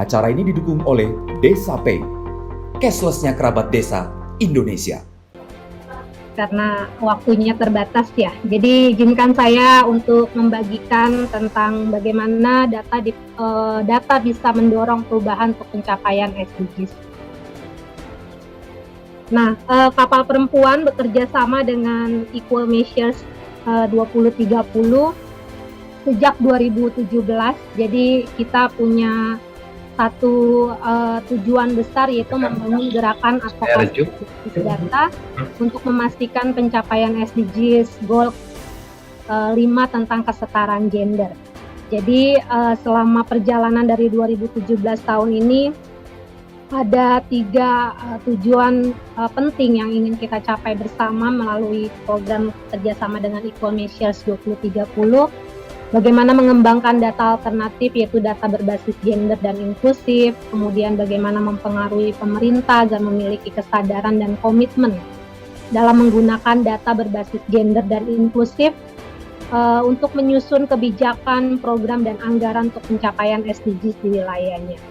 Acara ini didukung oleh Desa Pay, cashless-nya kerabat desa Indonesia. Karena waktunya terbatas ya, jadi izinkan saya untuk membagikan tentang bagaimana data bisa mendorong perubahan untuk pencapaian SDGs. Nah, Kapal Perempuan bekerja sama dengan Equal Measures 2030 sejak 2017. Jadi kita punya satu tujuan besar, yaitu membangun gerakan advokasi data untuk memastikan pencapaian SDGs Goal 5 tentang kesetaraan gender. Jadi selama perjalanan dari 2017 tahun ini ada 3 tujuan penting yang ingin kita capai bersama melalui program kerjasama dengan Equal Measures 2030. Bagaimana mengembangkan data alternatif, yaitu data berbasis gender dan inklusif, kemudian bagaimana mempengaruhi pemerintah agar memiliki kesadaran dan komitmen dalam menggunakan data berbasis gender dan inklusif untuk menyusun kebijakan, program, dan anggaran untuk pencapaian SDGs di wilayahnya.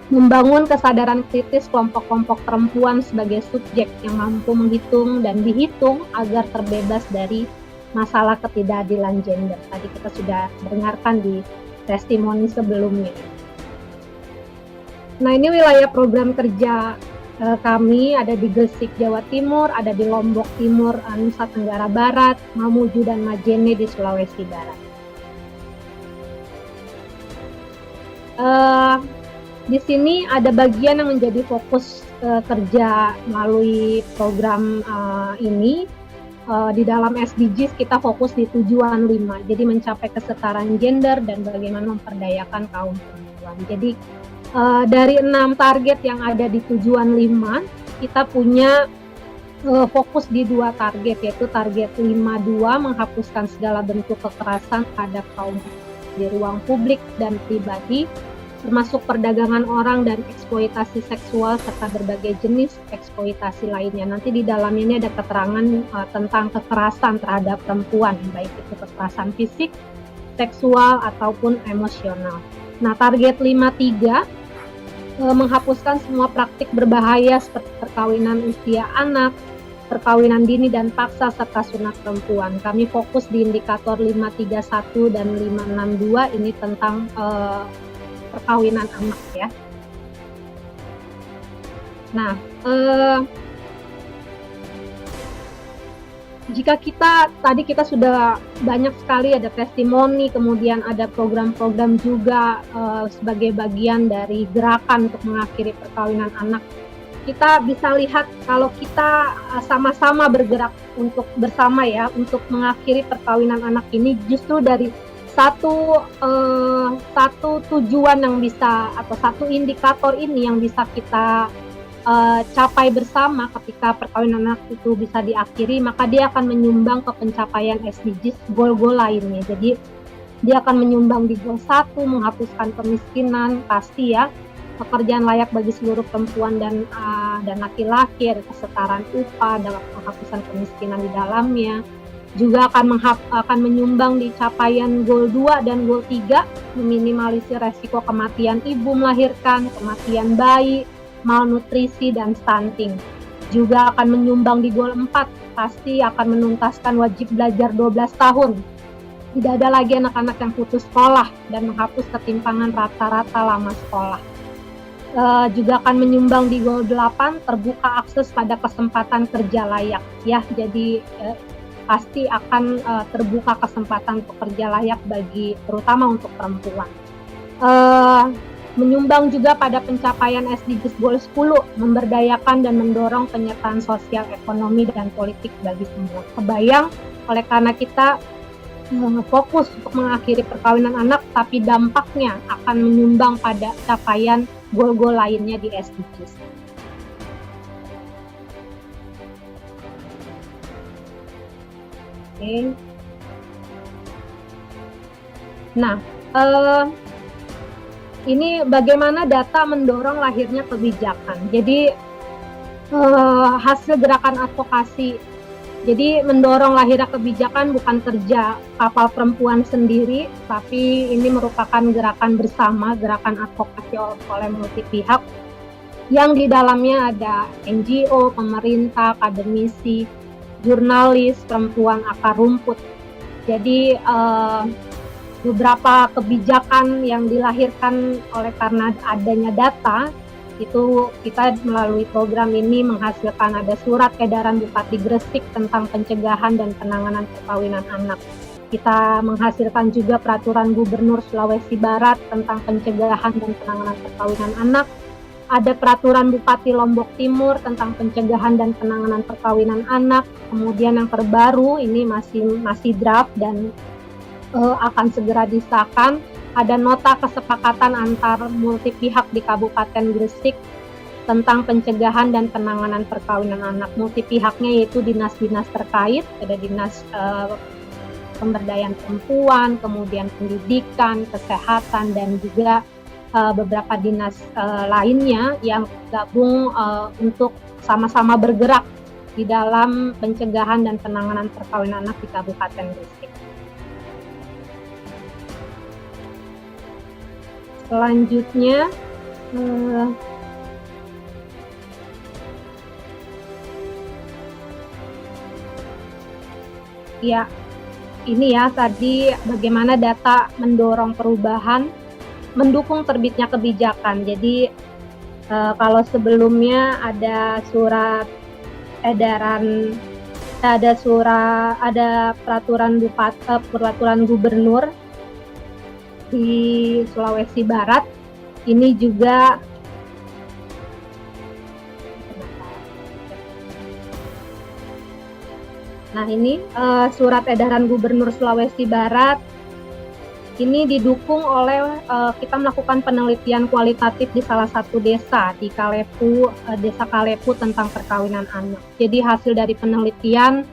Membangun kesadaran kritis kelompok-kelompok perempuan sebagai subjek yang mampu menghitung dan dihitung agar terbebas dari masalah ketidakadilan gender. Tadi kita sudah mendengarkan di testimoni sebelumnya. Nah, ini wilayah program kerja kami ada di Gresik, Jawa Timur, ada di Lombok Timur, Nusa Tenggara Barat, Mamuju dan Majene di Sulawesi Barat. Di sini ada bagian yang menjadi fokus kerja melalui program ini. Di dalam SDGs kita fokus di tujuan 5, jadi mencapai kesetaraan gender dan bagaimana memperdayakan kaum perempuan. Jadi dari 6 target yang ada di tujuan 5, kita punya fokus di 2 target, yaitu target 5.2 menghapuskan segala bentuk kekerasan terhadap kaum di ruang publik dan pribadi, termasuk perdagangan orang dan eksploitasi seksual serta berbagai jenis eksploitasi lainnya. Nanti di dalamnya ini ada keterangan tentang kekerasan terhadap perempuan, baik itu kekerasan fisik, seksual, ataupun emosional. Nah, target 5.3 menghapuskan semua praktik berbahaya seperti perkawinan usia anak, perkawinan dini dan paksa, serta sunat perempuan. Kami fokus di indikator 531 dan 562, ini tentang perkawinan anak ya. Nah, jika tadi kita sudah banyak sekali ada testimoni, kemudian ada program-program juga sebagai bagian dari gerakan untuk mengakhiri perkawinan anak. Kita bisa lihat kalau kita sama-sama bergerak untuk bersama ya, untuk mengakhiri perkawinan anak ini, justru dari satu tujuan yang bisa, atau satu indikator ini yang bisa kita capai bersama ketika perkawinan anak itu bisa diakhiri, maka dia akan menyumbang ke pencapaian SDGs goal-goal lainnya. Jadi dia akan menyumbang di goal 1, menghapuskan kemiskinan, pasti ya, pekerjaan layak bagi seluruh perempuan dan laki-laki, ada kesetaraan upah dalam penghapusan kemiskinan di dalamnya. Juga akan menyumbang di capaian goal 2 dan goal 3, meminimalisir resiko kematian ibu melahirkan, kematian bayi, malnutrisi, dan stunting. Juga akan menyumbang di goal 4, pasti akan menuntaskan wajib belajar 12 tahun. Tidak ada lagi anak-anak yang putus sekolah dan menghapus ketimpangan rata-rata lama sekolah. Juga akan menyumbang di goal 8, terbuka akses pada kesempatan kerja layak ya. Jadi pasti akan terbuka kesempatan pekerja layak terutama untuk perempuan. Menyumbang juga pada pencapaian SDGs Goal 10, memberdayakan dan mendorong penyertaan sosial, ekonomi, dan politik bagi semua. Kebayang, oleh karena kita fokus untuk mengakhiri perkawinan anak, tapi dampaknya akan menyumbang pada capaian goal-goal lainnya di SDGs. Oke. Nah, ini bagaimana data mendorong lahirnya kebijakan. Jadi hasil gerakan advokasi Jadi mendorong lahirnya kebijakan bukan kerja kapal perempuan sendiri, tapi ini merupakan gerakan bersama, gerakan advokasi oleh multi pihak yang di dalamnya ada NGO, pemerintah, akademisi, jurnalis, perempuan akar rumput. Jadi beberapa kebijakan yang dilahirkan oleh karena adanya data itu kita melalui program ini menghasilkan ada surat edaran Bupati Gresik tentang pencegahan dan penanganan perkawinan anak. Kita menghasilkan juga peraturan Gubernur Sulawesi Barat tentang pencegahan dan penanganan perkawinan anak. Ada peraturan Bupati Lombok Timur tentang pencegahan dan penanganan perkawinan anak. Kemudian yang terbaru ini masih draft dan akan segera disahkan. Ada nota kesepakatan antar multi pihak di Kabupaten Gresik tentang pencegahan dan penanganan perkawinan anak. Multi pihaknya yaitu dinas-dinas terkait, ada dinas pemberdayaan perempuan, kemudian pendidikan, kesehatan, dan juga beberapa dinas lainnya yang gabung untuk sama-sama bergerak di dalam pencegahan dan penanganan perkawinan anak di Kabupaten Gresik. Selanjutnya, ya ini ya tadi bagaimana data mendorong perubahan, mendukung terbitnya kebijakan. Jadi kalau sebelumnya ada surat edaran, ada peraturan gubernur di Sulawesi Barat, ini juga surat edaran Gubernur Sulawesi Barat ini didukung oleh kita melakukan penelitian kualitatif di salah satu desa di Kalepu, Desa Kalepu tentang perkawinan anak. Jadi hasil dari penelitian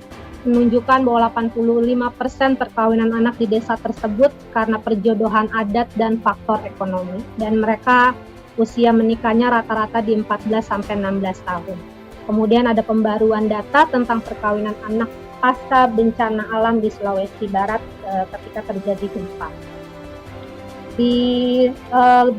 menunjukkan bahwa 85% perkawinan anak di desa tersebut karena perjodohan adat dan faktor ekonomi, dan mereka usia menikahnya rata-rata di 14-16 tahun. Kemudian ada pembaruan data tentang perkawinan anak pasca bencana alam di Sulawesi Barat ketika terjadi gempa. Di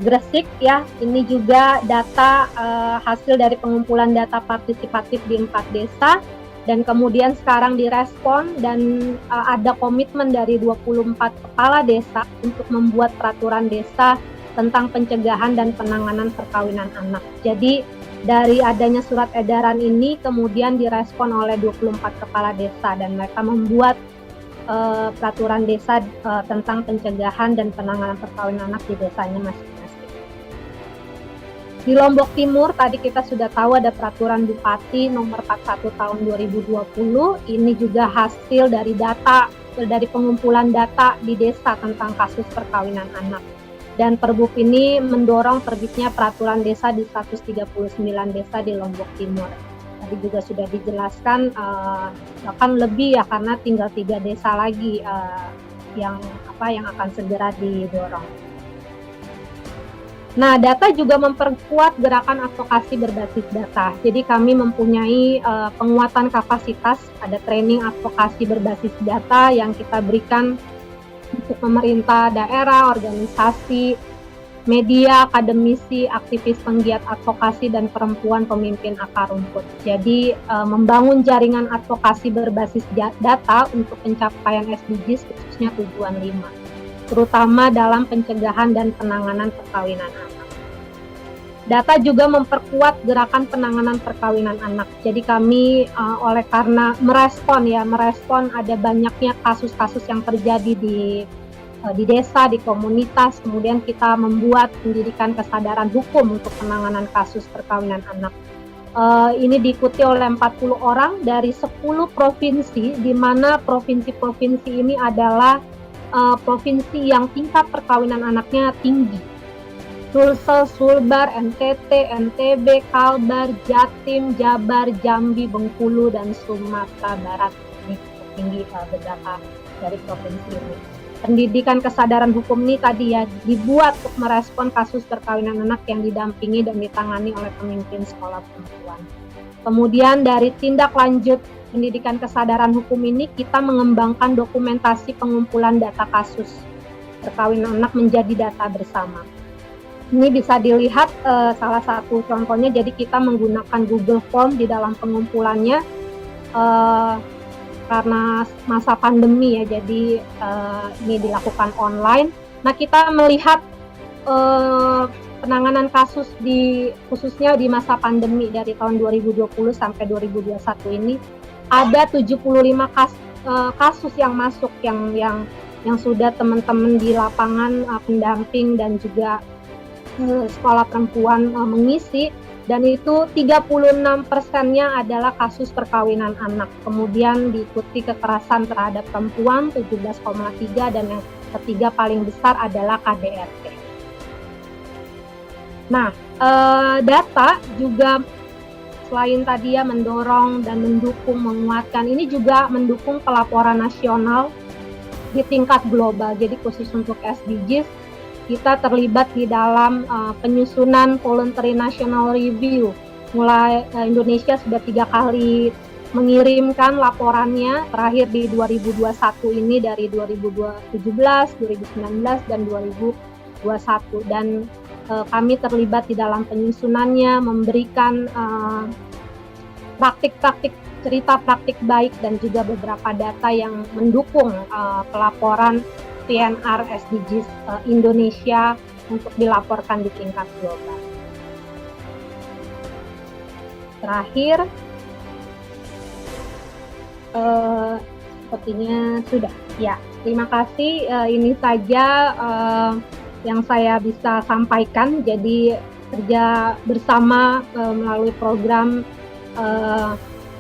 Gresik ya, ini juga data hasil dari pengumpulan data partisipatif di 4 desa. Dan kemudian sekarang direspon dan ada komitmen dari 24 kepala desa untuk membuat peraturan desa tentang pencegahan dan penanganan perkawinan anak. Jadi dari adanya surat edaran ini kemudian direspon oleh 24 kepala desa dan mereka membuat peraturan desa tentang pencegahan dan penanganan perkawinan anak di desanya masing-masing. Di Lombok Timur tadi kita sudah tahu ada peraturan Bupati nomor 41 tahun 2020. Ini juga hasil dari pengumpulan data di desa tentang kasus perkawinan anak. Dan Perbup ini mendorong terbitnya peraturan desa di 139 desa di Lombok Timur. Tadi juga sudah dijelaskan bahkan lebih ya karena tinggal 3 desa lagi yang akan segera didorong. Nah, data juga memperkuat gerakan advokasi berbasis data. Jadi kami mempunyai penguatan kapasitas, ada training advokasi berbasis data yang kita berikan untuk pemerintah daerah, organisasi, media, akademisi, aktivis penggiat advokasi, dan perempuan pemimpin akar rumput. Jadi membangun jaringan advokasi berbasis data untuk pencapaian SDGs khususnya tujuan 5. Terutama dalam pencegahan dan penanganan perkawinan anak. Data juga memperkuat gerakan penanganan perkawinan anak. Jadi kami karena merespon ada banyaknya kasus-kasus yang terjadi di desa, di komunitas, kemudian kita membuat pendidikan kesadaran hukum untuk penanganan kasus perkawinan anak. Ini diikuti oleh 40 orang dari 10 provinsi, di mana provinsi-provinsi ini adalah provinsi yang tingkat perkawinan anaknya tinggi. Sulsel, Sulbar, NTT, NTB, Kalbar, Jatim, Jabar, Jambi, Bengkulu, dan Sumatera Barat. Ini cukup tinggi beberapa dari provinsi ini. Pendidikan kesadaran hukum ini tadi ya dibuat untuk merespon kasus perkawinan anak yang didampingi dan ditangani oleh pemimpin sekolah perempuan. Kemudian dari tindak lanjut pendidikan kesadaran hukum ini kita mengembangkan dokumentasi pengumpulan data kasus perkawinan anak menjadi data bersama. Ini bisa dilihat salah satu contohnya, jadi kita menggunakan Google Form di dalam pengumpulannya karena masa pandemi ya, jadi ini dilakukan online. Nah, kita melihat penanganan kasus khususnya di masa pandemi dari tahun 2020 sampai 2021 ini ada 75 kasus yang masuk yang sudah teman-teman di lapangan pendamping dan juga sekolah perempuan mengisi, dan itu 36%-nya adalah kasus perkawinan anak. Kemudian diikuti kekerasan terhadap perempuan 17,3, dan yang ketiga paling besar adalah KDRT. Nah, data juga selain tadi ya mendorong dan mendukung, menguatkan, ini juga mendukung pelaporan nasional di tingkat global. Jadi khusus untuk SDGs, kita terlibat di dalam penyusunan Voluntary National Review. Mulai Indonesia sudah 3 kali mengirimkan laporannya, terakhir di 2021 ini dari 2017, 2019, dan 2021. Dan kami terlibat di dalam penyusunannya, memberikan praktik-praktik, cerita praktik baik, dan juga beberapa data yang mendukung pelaporan PNR SDGs Indonesia untuk dilaporkan di tingkat global. Terakhir, sepertinya sudah. Ya, terima kasih. Ini saja yang saya bisa sampaikan. Jadi kerja bersama melalui program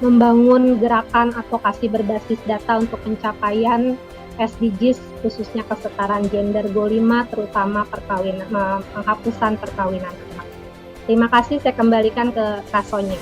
membangun gerakan advokasi berbasis data untuk pencapaian SDGs, khususnya kesetaraan gender Goal 5, terutama penghapusan perkawinan anak. Terima kasih, saya kembalikan ke Kak Sonya.